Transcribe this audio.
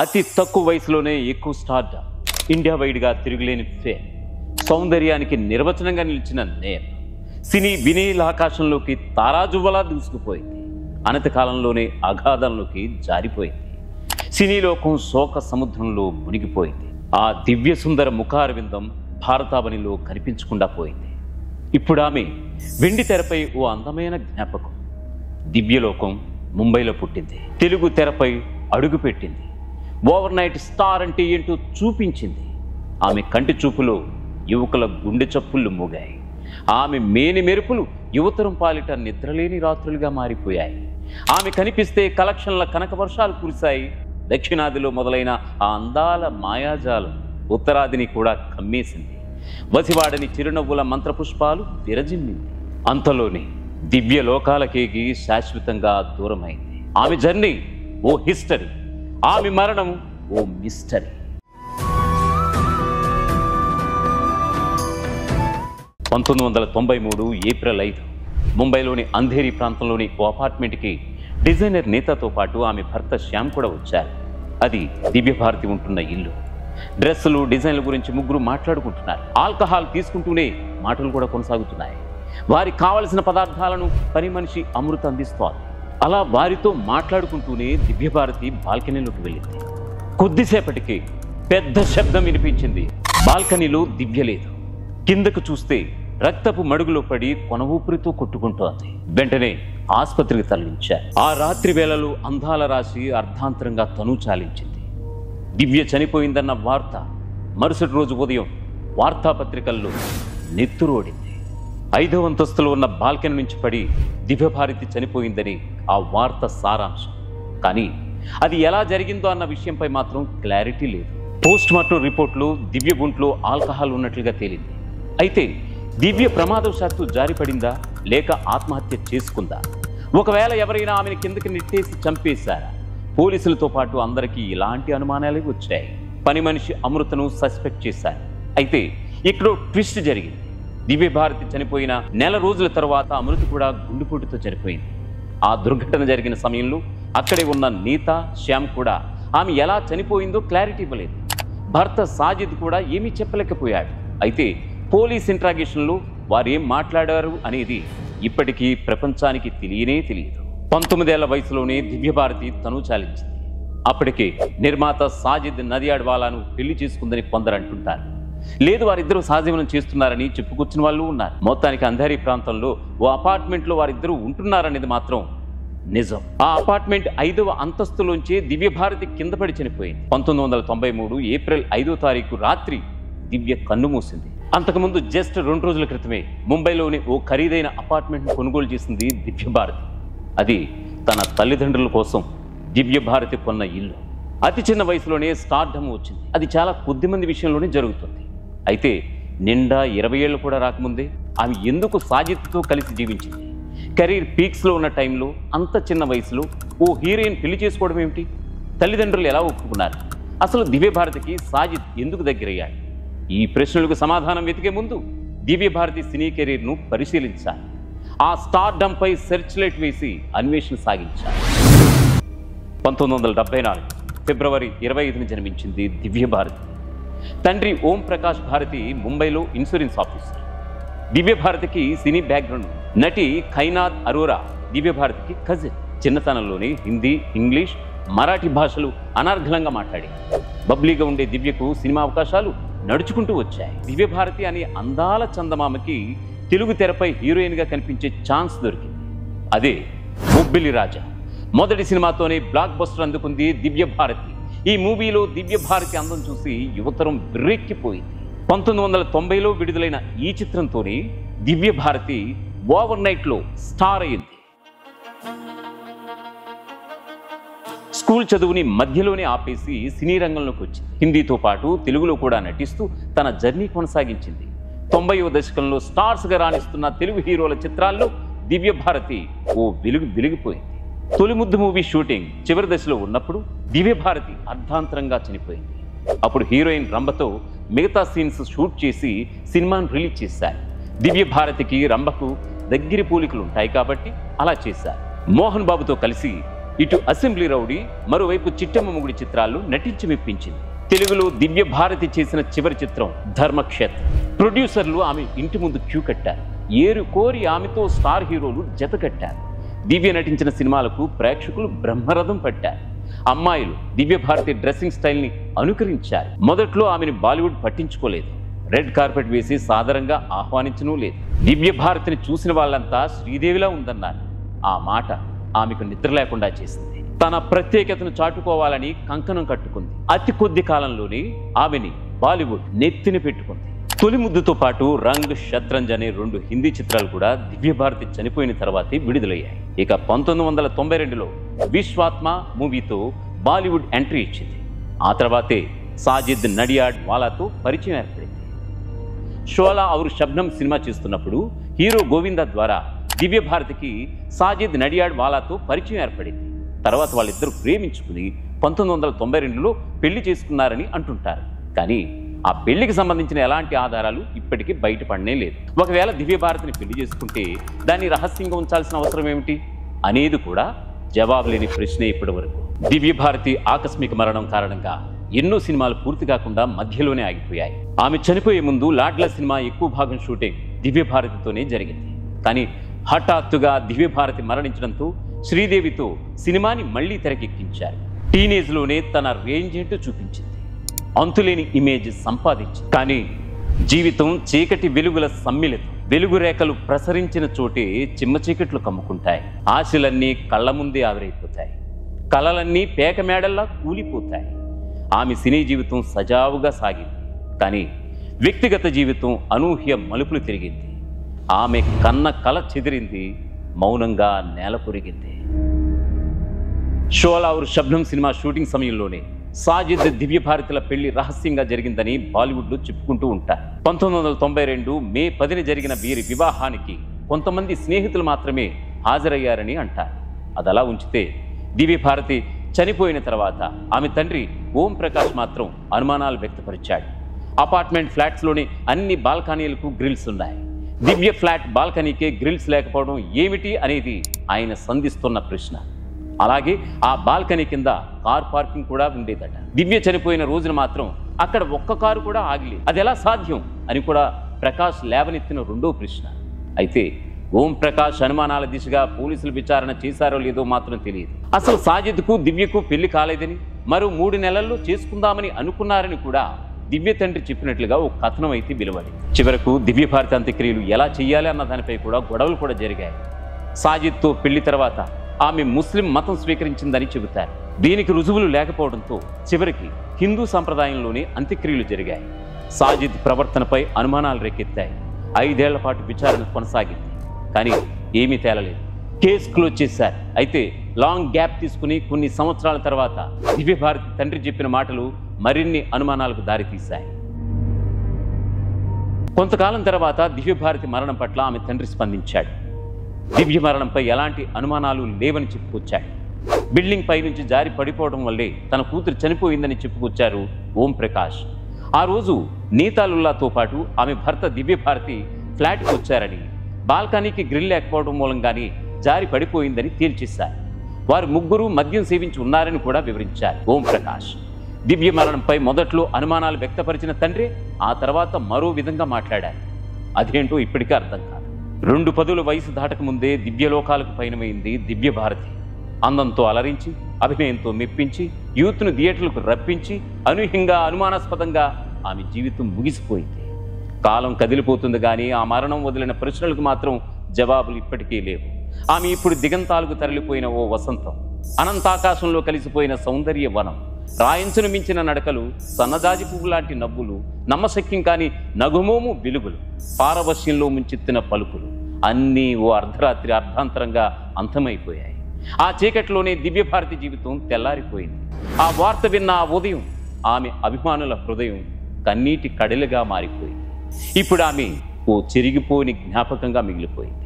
అతి తక్కువ వయసులోనే ఎక్కువ స్టార్డమ్, ఇండియా వైడ్గా తిరుగులేని ఫేమ్, సౌందర్యానికి నిర్వచనంగా నిలిచిన నేమ్ సినీ వినీల ఆకాశంలోకి తారాజువ్వలా దూసుకుపోయింది. అనతి కాలంలోనే అగాధంలోకి జారిపోయింది. సినీ లోకం శోక సముద్రంలో మునిగిపోయింది. ఆ దివ్య సుందర ముఖారవిందం భారతావనిలో కనిపించకుండా పోయింది. ఇప్పుడు ఆమె వెండి తెరపై ఓ అందమైన జ్ఞాపకం. దివ్యలోకం ముంబైలో పుట్టింది. తెలుగు తెరపై అడుగుపెట్టింది. ఓవర్ నైట్ స్టార్ అంటే ఏంటో చూపించింది. ఆమె కంటి చూపులో యువకుల గుండె చప్పుళ్ళు మోగాయి. ఆమె మేని మెరుపులు యువతరం పాలిట నిద్రలేని రాత్రులుగా మారిపోయాయి. ఆమె కనిపిస్తే కలెక్షన్ల కనక వర్షాలు కురిశాయి. దక్షిణాదిలో మొదలైన ఆ అందాల మాయాజాలం ఉత్తరాదిని కూడా కమ్మేసింది. వసివాడని చిరునవ్వుల మంత్రపుష్పాలు విరజిమ్మింది. అంతలోనే దివ్య లోకాలకేగి శాశ్వతంగా దూరమైంది. ఆమె జర్నీ ఓ హిస్టరీ, ఆమె మరణం ఓ మిస్టరీ. 1993 ఏప్రిల్ 5 ముంబైలోని అంధేరి ప్రాంతంలోని ఓ అపార్ట్మెంట్కి డిజైనర్ నేతతో పాటు ఆమె భర్త శ్యామ్ కూడా వచ్చారు. అది దివ్యభారతి ఉంటున్న ఇల్లు. డ్రెస్సులు, డిజైన్ల గురించి ముగ్గురు మాట్లాడుకుంటున్నారు. ఆల్కహాల్ తీసుకుంటూనే మాటలు కూడా కొనసాగుతున్నాయి. వారికి కావలసిన పదార్థాలను పని మనిషి అమృత అందిస్తోంది. అలా వారితో మాట్లాడుకుంటూనే దివ్యభారతి బాల్కనీలోకి వెళ్ళింది. కొద్దిసేపటికి పెద్ద శబ్దం వినిపించింది. బాల్కనీలో దివ్య లేదు. కిందకు చూస్తే రక్తపు మడుగులో పడి కొన ఊపిరితో కొట్టుకుంటోంది. వెంటనే ఆసుపత్రికి తరలించారు. ఆ రాత్రి వేళలో అందాల రాశి అర్ధాంతరంగా తను చాలించింది. దివ్య చనిపోయిందన్న వార్త మరుసటి రోజు ఉదయం వార్తాపత్రికల్లో నెత్తురోడింది. 5వ అంతస్తులో ఉన్న బాల్కనీ నుంచి పడి దివ్యభారతి చనిపోయిందని ఆ వార్త సారాంశం. కానీ అది ఎలా జరిగిందో అన్న విషయంపై మాత్రం క్లారిటీ లేదు. పోస్ట్ మార్టం రిపోర్ట్లో దివ్య గుంట్లో ఆల్కహాల్ ఉన్నట్లుగా తేలింది. అయితే దివ్య ప్రమాదవశాత్తు జారిపడిందా లేక ఆత్మహత్య చేసుకుందా? ఒకవేళ ఎవరైనా ఆమెను కిందకి నెట్టేసి చంపేశారా? పోలీసులతో పాటు అందరికీ ఇలాంటి అనుమానాలే వచ్చాయి. పని మనిషి అమృతను సస్పెక్ట్ చేశారు. అయితే ఇక్కడ ట్విస్ట్ జరిగింది. దివ్యభారతి చనిపోయిన నెల రోజుల తర్వాత అమృత కూడా గుండెపోటుతో చనిపోయింది. ఆ దుర్ఘటన జరిగిన సమయంలో అక్కడే ఉన్న నీత, శ్యామ్ కూడా ఆమె ఎలా చనిపోయిందో క్లారిటీ ఇవ్వలేదు. భర్త సాజిద్ కూడా ఏమీ చెప్పలేకపోయాడు. అయితే పోలీస్ ఇంట్రాగేషన్లో వారు ఏం మాట్లాడారు అనేది ఇప్పటికీ ప్రపంచానికి తెలియనే తెలియదు. 19 ఏళ్ల వయసులోనే దివ్యభారతి తను చాలించింది. అప్పటికే నిర్మాత సాజిద్ నదియాడ్వాలాను పెళ్లి చేసుకుందని కొందరు అంటుంటారు. లేదు, వారిద్దరూ సహజీవనం చేస్తున్నారని చెప్పుకొచ్చిన వాళ్ళు ఉన్నారు. మొత్తానికి అంధేరి ప్రాంతంలో ఓ అపార్ట్మెంట్లో వారిద్దరూ ఉంటున్నారనేది మాత్రం నిజం. ఆ అపార్ట్మెంట్ 5వ అంతస్తులోంచే దివ్యభారతి కింద పడి చనిపోయింది. 1993 ఏప్రిల్ 5వ తారీఖు రాత్రి దివ్య కన్ను మూసింది. అంతకుముందు జస్ట్ 2 రోజుల క్రితమే ముంబైలోని ఓ ఖరీదైన అపార్ట్మెంట్ను కొనుగోలు చేసింది దివ్యభారతి. అది తన తల్లిదండ్రుల కోసం దివ్యభారతి కొన్న ఇల్లు. అతి చిన్న వయసులోనే స్టార్డమ్ వచ్చింది. అది చాలా కొద్ది మంది విషయంలోనే జరుగుతుంది. అయితే నిండా 20 ఏళ్ళు కూడా రాకముందే ఆమె ఎందుకు సాజిద్తో కలిసి జీవించింది? కెరీర్ పీక్స్లో ఉన్న టైంలో అంత చిన్న వయసులో ఓ హీరోయిన్ పెళ్లి చేసుకోవడం ఏమిటి? తల్లిదండ్రులు ఎలా ఒప్పుకున్నారు? అసలు దివ్యభారతికి సాజిద్ ఎందుకు దగ్గరయ్యాడు? ఈ ప్రశ్నలకు సమాధానం వెతికే ముందు దివ్యభారతి సినీ కెరీర్ను పరిశీలించాలి. ఆ స్టార్డమ్పై సెర్చ్ లైట్ వేసి అన్వేషణ సాగించాలి. 1974 ఫిబ్రవరి 25న జన్మించింది దివ్యభారతి. తండ్రి ఓం ప్రకాష్ భారతి ముంబైలో ఇన్సూరెన్స్ ఆఫీసర్. దివ్యభారతికి సినీ బ్యాక్గ్రౌండ్. నటి ఖైనాత్ అరోరా దివ్యభారతికి కజిన్. చిన్నతనంలోనే హిందీ, ఇంగ్లీష్, మరాఠీ భాషలు అనర్ఘలంగా మాట్లాడి బబ్లీగా ఉండే దివ్యకు సినిమా అవకాశాలు నడుచుకుంటూ వచ్చాయి. దివ్యభారతి అనే అందాల చందమామకి తెలుగు తెరపై హీరోయిన్గా కనిపించే ఛాన్స్ దొరికింది. అదే బొబ్బిలి రాజా. మొదటి సినిమాతోనే బ్లాక్ బస్టర్ అందుకుంది దివ్యభారతి. ఈ మూవీలో దివ్యభారతి అందం చూసి యువతరం విర్రెక్కిపోయింది. 1990లో విడుదలైన ఈ చిత్రంతోనే దివ్యభారతి ఓవర్ నైట్లో స్టార్ అయింది. స్కూల్ చదువుని మధ్యలోనే ఆపేసి సినీ రంగంలోకి వచ్చింది. హిందీతో పాటు తెలుగులో కూడా నటిస్తూ తన జర్నీ కొనసాగించింది. 90వ దశకంలో స్టార్స్గా రాణిస్తున్న తెలుగు హీరోల చిత్రాల్లో దివ్యభారతి ఓ వెలిగిపోయింది. తొలి ముద్దు మూవీ షూటింగ్ చివరి దశలో ఉన్నప్పుడు దివ్యభారతి అర్ధాంతరంగా చనిపోయింది. అప్పుడు హీరోయిన్ రంభతో మిగతా సీన్స్ షూట్ చేసి సినిమాను రిలీజ్ చేశారు. దివ్యభారతికి రంభకు దగ్గర పోలికలు ఉంటాయి కాబట్టి అలా చేశారు. మోహన్ బాబుతో కలిసి ఇటు అసెంబ్లీ రౌడీ, మరోవైపు చిట్టమ్మ మొగుడి చిత్రాల్లో నటించి మెప్పించింది. తెలుగులో దివ్య భారతి చేసిన చివరి చిత్రం ధర్మక్షేత్రం. ప్రొడ్యూసర్లు ఆమె ఇంటి ముందు క్యూ కట్టారు. ఏరు కోరి ఆమెతో స్టార్ హీరోలు జత కట్టారు. దివ్య నటించిన సినిమాలకు ప్రేక్షకులు బ్రహ్మరథం పట్టారు. అమ్మాయిలు దివ్య భారతి డ్రెస్సింగ్ స్టైల్ని అనుకరించారు. మొదట్లో ఆమెను బాలీవుడ్ పట్టించుకోలేదు. రెడ్ కార్పెట్ వేసి సాదరంగా ఆహ్వానించనూ లేదు. దివ్య భారతిని చూసిన వాళ్ళంతా శ్రీదేవిలా ఉందన్నారు. ఆ మాట ఆమెకు నిద్ర లేకుండా చేసింది. తన ప్రత్యేకతను చాటుకోవాలని కంకణం కట్టుకుంది. అతి కొద్ది కాలంలోనే ఆమెని బాలీవుడ్ నెత్తిన పెట్టుకుంది. తొలి ముద్దుతో పాటు రంగ్, షత్రంజ్ అనే 2 హిందీ చిత్రాలు కూడా దివ్య భారతి చనిపోయిన తర్వాతే విడుదలయ్యాయి. ఇక 1992లో విశ్వాత్మ మూవీతో బాలీవుడ్ ఎంట్రీ ఇచ్చింది. ఆ తర్వాతే సాజిద్ నడియాడ్ వాలాతో పరిచయం ఏర్పడింది. షోలా ఔర్ షబ్నం సినిమా చేస్తున్నప్పుడు హీరో గోవిందా ద్వారా దివ్య భారతికి సాజిద్ నడియాడ్ వాలాతో పరిచయం ఏర్పడింది. తర్వాత వాళ్ళిద్దరూ ప్రేమించుకుని 1992లో పెళ్లి చేసుకున్నారని అంటుంటారు. కానీ ఆ పెళ్లికి సంబంధించిన ఎలాంటి ఆధారాలు ఇప్పటికీ బయటపడనే లేదు. ఒకవేళ దివ్య భారతిని పెళ్లి చేసుకుంటే దాన్ని రహస్యంగా ఉంచాల్సిన అవసరం ఏమిటి అనేది కూడా జవాబు లేని ప్రశ్నే ఇప్పటి వరకు. దివ్య భారతి ఆకస్మిక మరణం కారణంగా ఎన్నో సినిమాలు పూర్తి కాకుండా మధ్యలోనే ఆగిపోయాయి. ఆమె చనిపోయే ముందు లాడ్ల సినిమా ఎక్కువ భాగం షూటింగ్ దివ్య భారతితోనే జరిగింది. కానీ హఠాత్తుగా దివ్య భారతి మరణించడంతో శ్రీదేవితో సినిమాని మళ్లీ తెరకెక్కించారు. టీనేజ్లోనే తన రేంజ్ ఏంటో చూపించింది. అంతులేని ఇమేజ్ సంపాదించింది. కానీ జీవితం చీకటి వెలుగుల సమ్మిళితం. వెలుగు రేఖలు ప్రసరించిన చోటే చిమ్మ చీకట్లు కమ్ముకుంటాయి. ఆశలన్నీ కళ్ళ ముందే ఆవిరైపోతాయి. కలలన్నీ పేక మేడల్లా కూలిపోతాయి. ఆమె సినీ జీవితం సజావుగా సాగింది. కానీ వ్యక్తిగత జీవితం అనూహ్య మలుపులు తిరిగింది. ఆమె కన్న కల చెదిరింది. మౌనంగా నేల పొరిగింది. షోలా ఔర్ షబ్నం సినిమా షూటింగ్ సమయంలోనే సాజిద్ దివ్య భారతిల పెళ్లి రహస్యంగా జరిగిందని బాలీవుడ్లో చెప్పుకుంటూ ఉంటారు. 1992 మే 10న జరిగిన వీరి వివాహానికి కొంతమంది స్నేహితులు మాత్రమే హాజరయ్యారని అంటారు. అదలా ఉంచితే దివ్య భారతి చనిపోయిన తర్వాత ఆమె తండ్రి ఓం ప్రకాష్ మాత్రం అనుమానాలు వ్యక్తపరిచాడు. అపార్ట్మెంట్ ఫ్లాట్స్లోని అన్ని బాల్కనీలకు గ్రిల్స్ ఉన్నాయి. దివ్య ఫ్లాట్ బాల్కనీకే గ్రిల్స్ లేకపోవడం ఏమిటి అనేది ఆయన సంధిస్తున్న ప్రశ్న. అలాగే ఆ బాల్కనీ కింద కార్ పార్కింగ్ కూడా ఉండేదట. దివ్య చనిపోయిన రోజున మాత్రం అక్కడ ఒక్క కారు కూడా ఆగలేదు. అది ఎలా సాధ్యం అని కూడా ప్రకాష్ లేవనెత్తిన రెండో ప్రశ్న. అయితే ఓం ప్రకాష్ అనుమానాల దిశగా పోలీసులు విచారణ చేశారో లేదో మాత్రం తెలియదు. అసలు సాజిద్కు దివ్యకు పెళ్లి కాలేదని, మరో 3 నెలల్లో చేసుకుందామని అనుకున్నారని కూడా దివ్య తండ్రి చెప్పినట్లుగా ఓ కథనం అయితే వెలువడింది. చివరకు దివ్య భారతి అంత్యక్రియలు ఎలా చేయాలి అన్న దానిపై కూడా గొడవలు కూడా జరిగాయి. సాజిద్తో పెళ్లి తర్వాత ఆమె ముస్లిం మతం స్వీకరించిందని చెబుతారు. దీనికి రుజువులు లేకపోవడంతో చివరికి హిందూ సంప్రదాయంలోనే అంత్యక్రియలు జరిగాయి. సాజిద్ ప్రవర్తనపై అనుమానాలు రేకెత్తాయి. 5 ఏళ్ల పాటు విచారణ కొనసాగింది. కానీ ఏమీ తేలలేదు. కేసు క్లోజ్ చేశారు. అయితే లాంగ్ గ్యాప్ తీసుకుని కొన్ని సంవత్సరాల తర్వాత దివ్య భారతి తండ్రి చెప్పిన మాటలు మరిన్ని అనుమానాలకు దారితీశాయి. కొంతకాలం తర్వాత దివ్య భారతి మరణం పట్ల ఆమె తండ్రి స్పందించాడు. దివ్య మరణంపై ఎలాంటి అనుమానాలు లేవని చెప్పుకొచ్చాడు. బిల్డింగ్ పై నుంచి జారి పడిపోవడం వల్లే తన కూతురు చనిపోయిందని చెప్పుకొచ్చారు ఓం ప్రకాష్. ఆ రోజు నీతాలుల్లాతో పాటు ఆమె భర్త దివ్య భారతి ఫ్లాట్కి వచ్చారని, బాల్కనీకి గ్రిల్ లేకపోవడం మూలంగానే జారి పడిపోయిందని తేల్చేశారు. వారు ముగ్గురు మద్యం సేవించి ఉన్నారని కూడా వివరించారు ఓం ప్రకాష్. దివ్య మరణంపై మొదట్లో అనుమానాలు వ్యక్తపరిచిన తండ్రి ఆ తర్వాత మరో విధంగా మాట్లాడారు. అదేంటో ఇప్పటికే అర్థం కాదు. 2 పదుల వయసు దాటకముందే దివ్యలోకాలకు పయనమైంది దివ్య భారతి. అందంతో అలరించి, అభినయంతో మెప్పించి, యూత్ను థియేటర్లకు రప్పించి, అనూహ్యంగా అనుమానాస్పదంగా ఆమె జీవితం ముగిసిపోయింది. కాలం కదిలిపోతుంది కానీ ఆ మరణం వదిలిన ప్రశ్నలకు మాత్రం జవాబులు ఇప్పటికీ లేవు. ఆమె ఇప్పుడు దిగంతాలకు తరలిపోయిన ఓ వసంతం, అనంతాకాశంలో కలిసిపోయిన సౌందర్య వనం, రాయించును మించిన నడకలు, సన్నజాజి పువ్వు లాంటి నవ్వులు, నమ్మశక్యం కాని నగుమోము వెలుగులు, పారవశ్యంలో ముంచెత్తిన పలుకులు అన్నీ ఓ అర్ధరాత్రి అర్ధాంతరంగా అంతమైపోయాయి. ఆ చీకట్లోనే దివ్య భారతి జీవితం తెల్లారిపోయింది. ఆ వార్త విన్న ఆ ఉదయం ఆమె అభిమానుల హృదయం కన్నీటి కడలిగా మారిపోయింది. ఇప్పుడు ఆమె ఓ చెరిగిపోని జ్ఞాపకంగా మిగిలిపోయింది.